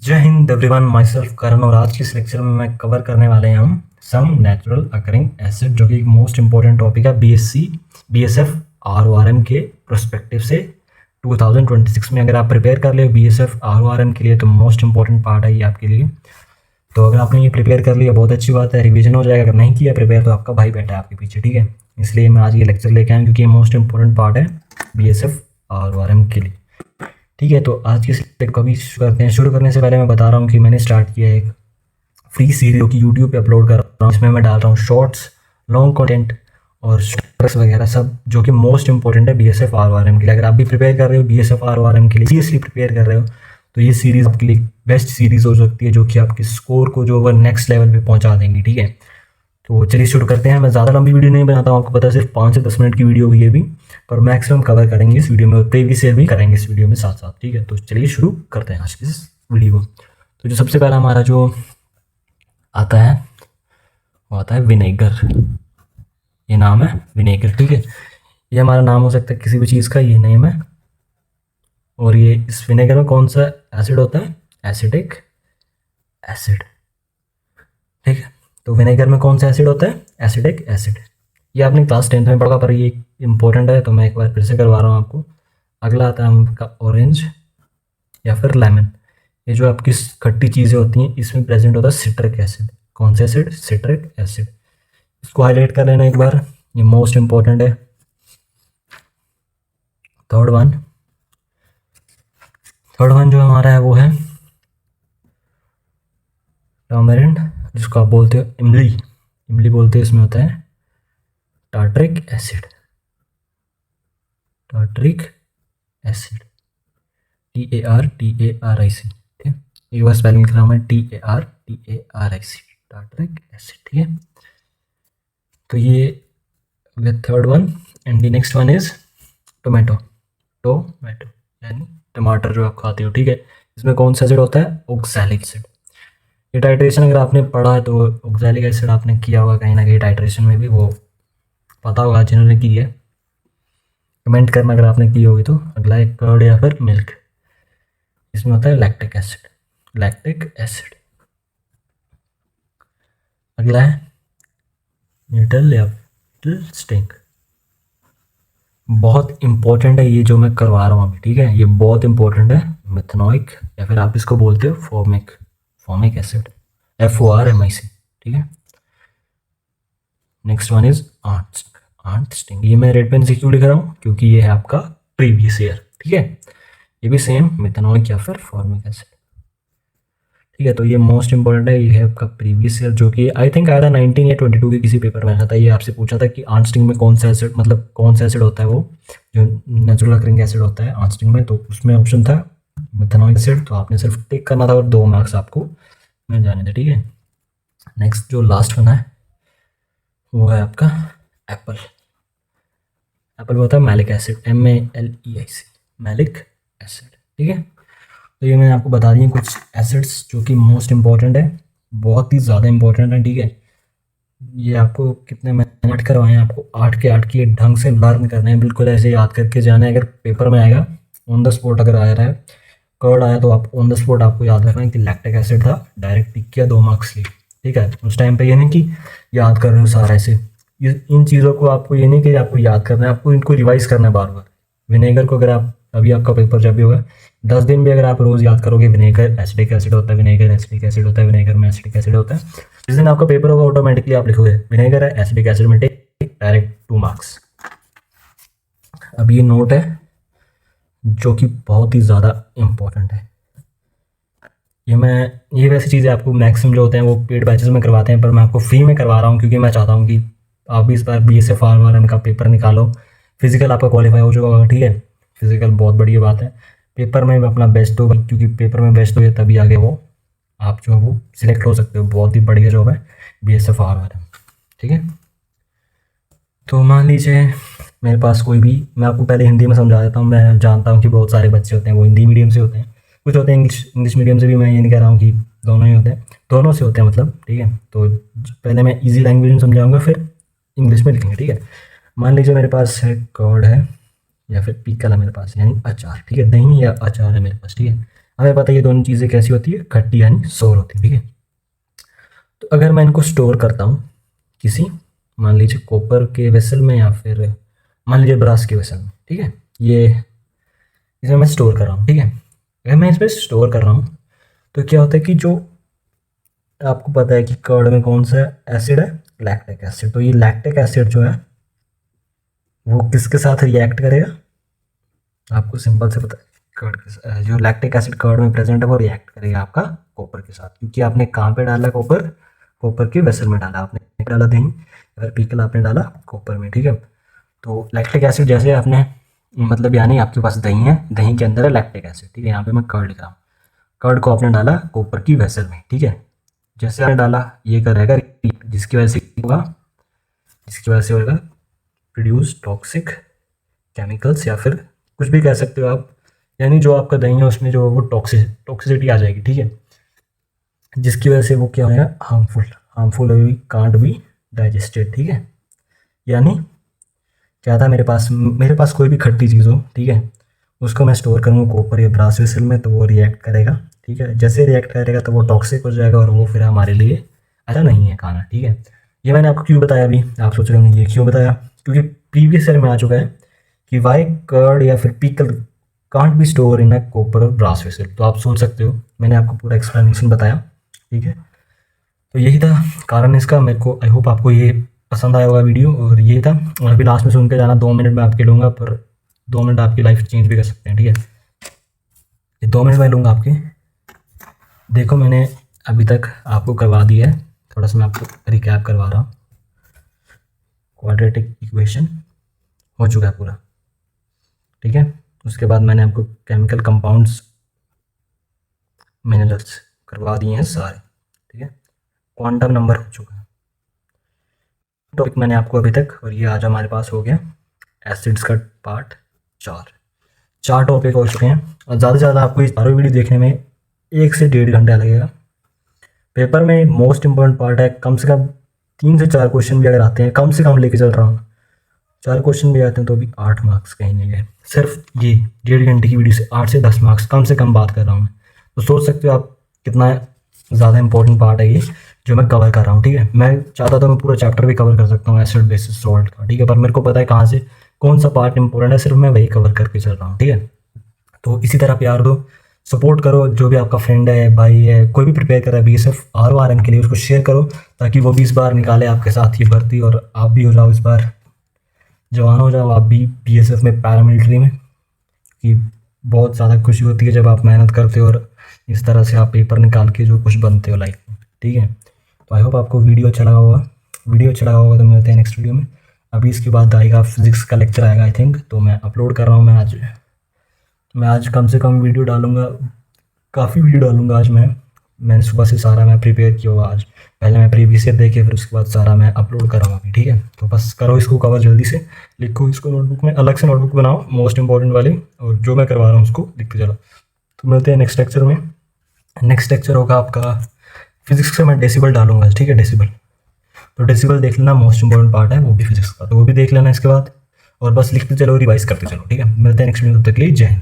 जय Hind everyone, my self करण और आज की इस लेक्चर में मैं कवर करने वाले हैं हम सम नेचुरल अकरिंग एसिड, जो कि एक मोस्ट इंपॉर्टेंट टॉपिक है बीएसएफ आरओआरएम के प्रोस्पेक्टिव से 2026 में। अगर आप प्रिपेयर कर ले बीएसएफ आरओआरएम के लिए तो मोस्ट इंपॉर्टेंट पार्ट है ये आपके लिए। तो अगर आपने ये प्रिपेयर कर लिया बहुत अच्छी बात है, रिवीजन हो जाएगा। अगर नहीं किया प्रिपेयर तो आपका भाई बैठा है आपके पीछे, ठीक है। इसलिए मैं आज ये लेक्चर लेके आया क्योंकि ये मोस्ट इंपॉर्टेंट पार्ट है बीएसएफ आरओआरएम के लिए, ठीक है। तो आज की स्टेप को भी करते हैं। शुरू करने से पहले मैं बता रहा हूँ कि मैंने स्टार्ट किया है एक फ्री सीरीज की यूट्यूब पे अपलोड कर रहा हूँ। इसमें मैं डाल रहा हूँ शॉर्ट्स, लॉन्ग कंटेंट और स्ट्रक्स वगैरह सब, जो कि मोस्ट इंपॉर्टेंट है बीएसएफ आरओआरएम के लिए। अगर आप भी प्रिपेयर कर रहे हो बीएसएफ आरओआरएम के लिए, सीरियसली प्रिपेयर कर रहे हो, तो ये सीरीज़ आपके लिए बेस्ट सीरीज़ हो सकती है, जो कि आपके स्कोर को जो नेक्स्ट लेवल पे पहुंचा देंगी, ठीक है। तो चलिए शुरू करते हैं। मैं ज़्यादा लंबी वीडियो नहीं बनाता हूँ, आपको पता है सिर्फ 5 से 10 मिनट की वीडियो होगी ये भी, पर मैक्सिमम कवर करेंगे इस वीडियो में और प्रीवियस ईयर भी करेंगे इस वीडियो में साथ साथ, ठीक है। तो चलिए शुरू करते हैं आज की इस वीडियो को। तो जो सबसे पहला हमारा जो आता है वो आता है विनेगर। ये नाम है विनेगर, ठीक है। ये हमारा नाम हो सकता है किसी भी चीज़ का, ये नेम है। और ये इस विनेगर में कौन सा एसिड होता है? एसिडिक एसिड, ठीक है। तो विनेगर में कौन सा एसिड होता है? Acidic acid. ये आपने क्लास 10th में पढ़ा, पर ये इंपॉर्टेंट है तो मैं एक बार फिर से करवा रहा हूँ आपको। अगला आता है आपका ऑरेंज या फिर लेमन। ये जो आपकी खट्टी चीज़ें होती हैं इसमें प्रेजेंट होता है सिट्रिक एसिड। कौन सा एसिड? Citric acid. इसको हाईलाइट कर लेना एक बार, ये मोस्ट इंपॉर्टेंट है। थर्ड वन जो हमारा है वो है टर्मरिन, जिसको आप बोलते हो इमली बोलते हैं। इसमें होता है टार्ट्रिक एसिड, TARTARIC, ठीक है। एक बार स्पेलिंग लिख रहा हूँ मैं, TARTARIC, टार्ट्रिक एसिड, ठीक है। तो ये third one. And the next one is tomato यानी टमाटर जो आप खाते हो, ठीक है। इसमें कौन सा एसिड होता है? Oxalic acid. ये टाइट्रेशन अगर आपने पढ़ा है तो ऑक्सैलिक एसिड आपने किया होगा कहीं ना कहीं टाइट्रेशन में भी, वो पता होगा जिन्होंने की है, कमेंट करना अगर आपने की होगी तो। अगला है कर्ड या फिर मिल्क। इसमें होता है लैक्टिक एसिड। अगला है न्यूट्रल या फिर स्टिंग। बहुत इंपॉर्टेंट है ये जो मैं करवा रहा हूँ अभी, ठीक है। ये बहुत इंपॉर्टेंट है। मेथनोइक या फिर आप इसको बोलते हो फॉर्मिक एसिड, FORMIC, ठीक है। Next one is ant sting. ये मैं रेड पेन से क्यों लिख रहा हूँ? क्योंकि ये है आपका प्रीवियस ईयर, ठीक है। ये भी सेम मेथनोइक या फिर फॉर्मिक एसिड, ठीक है। तो ये मोस्ट इंपॉर्टेंट है। ये है आपका प्रीवियस ईयर, जो कि आई थिंक आया था 19 या 22 के किसी पेपर में आया था। ये आपसे पूछा था कि आंट स्टिंग में कौन सा एसिड, मतलब कौन सा एसिड होता है वो जो नेचुरल अकरिंग एसिड होता है आंट स्टिंग में। तो उसमें ऑप्शन था मेथनोइक एसिड, तो आपने सिर्फ टिक करना था और 2 मार्क्स आपको मिल जाने थे, ठीक है। नेक्स्ट जो लास्ट वन है वो है आपका एप्पल में होता है malic acid, MALEIC, malic acid, ठीक है। तो ये मैंने आपको बता दिए कुछ एसिड्स जो कि मोस्ट इंपॉर्टेंट है, बहुत ही ज़्यादा इंपॉर्टेंट है, ठीक है। ये आपको कितने मिनट करवाए हैं? आपको 8 के 8 की ढंग से लर्न करना है, बिल्कुल ऐसे याद करके जाना है। अगर पेपर में आएगा ऑन द स्पॉट, अगर आया रहा है कर्ड आया तो आप ऑन द स्पॉट आपको याद रखना है कि लैक्टिक एसिड था, डायरेक्ट टिक किया, 2 मार्क्स लिए, ठीक है। उस टाइम पे ये नहीं कि याद कर रहे हो सारा ऐसे। इन चीज़ों को आपको ये नहीं कि आपको याद करना है, आपको इनको रिवाइज करना है बार बार। विनेगर को अगर आप अभी आपका पेपर जब भी होगा 10 दिन भी अगर आप रोज़ याद करोगे विनेगर एसिडिक एसिड होता है, विनेगर एसिडिक एसिड होता है, विनेगर में एसिडिक एसिड होता है, जिस दिन आपका पेपर होगा ऑटोमेटिकली आप लिखोगे विनेगर है एसिडिक एसिड में, टिक, डायरेक्ट 2 मार्क्स। अब ये नोट है जो कि बहुत ही ज़्यादा इम्पोर्टेंट है। ये वैसी चीज़ें आपको मैक्सिमम जो होते हैं वो पेड बैचेस में करवाते हैं, पर मैं आपको फ्री में करवा रहा हूँ क्योंकि मैं चाहता हूँ कि आप भी इस बार BSF आरओआरएम का पेपर निकालो। फिजिकल आपका क्वालिफाई हो चुका होगा, ठीक है। फिजिकल बहुत बढ़िया बात है। पेपर में अपना बेस्ट दो, क्योंकि पेपर में बेस्ट हो तभी आगे वो आप जो है वो सिलेक्ट हो सकते हो। बहुत ही बढ़िया जॉब है BSF आरओआरएम, ठीक है। तो मान लीजिए मेरे पास कोई भी, मैं आपको पहले हिंदी में समझा देता हूँ। मैं जानता हूँ कि बहुत सारे बच्चे होते हैं वो हिंदी मीडियम से होते हैं, कुछ होते हैं इंग्लिश मीडियम से भी। मैं ये नहीं कह रहा हूँ कि दोनों ही होते हैं, दोनों से होते हैं मतलब, ठीक है। तो पहले मैं इजी लैंग्वेज में समझाऊंगा, फिर इंग्लिश में लिखेंगे, ठीक है। मान लीजिए मेरे पास है कर्ड है या फिर पिकल है मेरे पास, यानी अचार, ठीक है। दही या अचार है मेरे पास, ठीक है। हमें पता है ये दोनों चीज़ें कैसी होती है, खट्टी यानी सोर होती है, ठीक है। तो अगर मैं इनको स्टोर करता हूँ किसी, मान लीजिए कॉपर के वेसल में या फिर मान लीजिए ब्रास के वेसल में, ठीक है, ये इसमें मैं स्टोर कर रहा हूँ, ठीक है। अगर मैं इसमें स्टोर कर रहा हूँ तो क्या होता है कि जो आपको पता है कि कर्ड में कौन सा एसिड है, लैक्टिक एसिड। तो ये लैक्टिक एसिड जो है वो किसके साथ रिएक्ट करेगा, आपको सिंपल से पता है, कर्ड के साथ। जो लैक्टिक एसिड कर्ड में प्रेजेंट है वो रिएक्ट करेगा आपका कॉपर के साथ, क्योंकि आपने कहाँ पे डाला कॉपर, कॉपर के वेसल में डाला, आपने डाला दही, अगर पीकल आपने डाला कॉपर में, ठीक है। तो लैक्टिक एसिड जैसे आपने, मतलब यानी आपके पास दही है, दही के अंदर है लैक्टिक एसिड, ठीक है। यहाँ पे मैं कर्ड लिख रहा हूँ, कर्ड को आपने डाला कॉपर की वेसल में, ठीक है। जैसे आपने डाला ये करेगा, जिसकी वजह से होगा, जिसकी वजह से होगा प्रोड्यूस टॉक्सिक केमिकल्स, या फिर कुछ भी कह सकते हो आप, यानी जो आपका दही है उसमें जो वो टॉक्सिसिटी आ जाएगी, ठीक है, जिसकी वजह से वो क्या होगा, हार्मफुल कांट बी डाइजेस्टेड, ठीक है। यानी क्या था, मेरे पास कोई भी खट्टी चीज़ हो, ठीक है, उसको मैं स्टोर करूँगा कॉपर या ब्रास वेसल में, तो वो रिएक्ट करेगा, ठीक है। जैसे रिएक्ट करेगा तो वो टॉक्सिक हो जाएगा और वो फिर हमारे लिए अच्छा नहीं है खाना, ठीक है। ये मैंने आपको क्यों बताया, अभी आप सोच रहे होंगे ये क्यों बताया, क्योंकि प्रीवियस ईयर में आ चुका है कि वाई कर्ड या फिर pickle can't be store in a copper और ब्रास वेसल। तो आप सोच सकते हो, मैंने आपको पूरा एक्सप्लेनेशन बताया, ठीक है। तो यही था कारण इसका। मेरे को आई होप आपको ये पसंद आया होगा वीडियो, और ये था। और अभी लास्ट में सुन के जाना, 2 मिनट में आपके लूँगा, पर 2 मिनट आपकी लाइफ चेंज भी कर सकते हैं, ठीक है। ये 2 मिनट मैं लूँगा आपके। देखो मैंने अभी तक आपको करवा दिया है, थोड़ा सा मैं आपको रिकैप करवा रहा हूँ। क्वाड्रेटिक इक्वेशन हो चुका है पूरा, ठीक है। उसके बाद मैंने आपको केमिकल कंपाउंड्स, मिनरल्स करवा दिए हैं सारे, ठीक है। क्वांटम नंबर हो चुका है, टॉपिक मैंने आपको अभी तक, और ये आज हमारे पास हो गया एसिड्स का पार्ट 4 टॉपिक हो चुके हैं। और ज़्यादा से ज़्यादा आपको इस चारों वीडियो देखने में 1 से 1.5 घंटा लगेगा। पेपर में मोस्ट इम्पोर्टेंट पार्ट है, कम से कम 3 से 4 क्वेश्चन भी अगर आते हैं, कम से कम लेके चल रहा हूँ, 4 क्वेश्चन भी आते हैं तो भी 8 मार्क्स कहीं नहीं गए। सिर्फ ये 1.5 घंटे की वीडियो से 8 से 10 मार्क्स कम से कम बात कर रहा हूँ मैं। तो सोच सकते हो आप कितना ज़्यादा इंपॉर्टेंट पार्ट है ये जो मैं कवर कर रहा हूँ, ठीक है। मैं चाहता तो मैं पूरा चैप्टर भी कवर कर सकता हूँ एसिड बेसिस सॉल्ट का, ठीक है, पर मेरे को पता है कहाँ से कौन सा पार्ट इंपॉर्टेंट है, सिर्फ मैं वही कवर करके चल रहा हूँ, ठीक है। तो इसी तरह प्यार दो, सपोर्ट करो, जो भी आपका फ्रेंड है, भाई है, कोई भी प्रिपेयर कर रहा है BSF RORM के लिए, उसको शेयर करो, ताकि वो भी इस बार निकाले आपके साथ ये भर्ती, और आप भी हो जाओ इस बार जवान, हो जाओ आप भी BSF में, पैरामिलिट्री में। कि बहुत ज़्यादा खुशी होती है जब आप मेहनत करते हो और इस तरह से आप पेपर निकाल के जो कुछ बनते हो लाइफ में, ठीक है। तो आई होप आपको वीडियो अच्छा लगा होगा। तो मिलते हैं नेक्स्ट वीडियो में। अभी इसके बाद आएगा फिजिक्स का लेक्चर आएगा आई थिंक, तो मैं अपलोड कर रहा हूँ। मैं आज कम से कम वीडियो डालूँगा, काफ़ी वीडियो डालूँगा आज मैंने सुबह से सारा मैं प्रिपेयर किया हुआ आज। पहले मैं प्रीवियस ईयर देखे, फिर उसके बाद सारा मैं अपलोड कर रहा हूँ अभी, ठीक है। तो बस करो इसको कवर, जल्दी से लिखो इसको नोटबुक में, अलग से नोटबुक बनाओ मोस्ट इंपॉर्टेंट वाली, और जो मैं करवा रहा हूँ उसको लिखते चलो। तो मिलते हैं नेक्स्ट लेक्चर में। नेक्स्ट लेक्चर होगा आपका फिजिक्स से, मैं डेसिबल डालूंगा, ठीक है, डेसिबल। तो डेसिबल देख लेना, मोस्ट इंपॉर्टेंट पार्ट है वो भी फिजिक्स का, तो वो भी देख लेना इसके बाद, और बस लिखते चलो, रिवाइज करते चलो, ठीक है। मिलते हैं नेक्स्ट वीडियो, तब तक के लिए जय हिंद।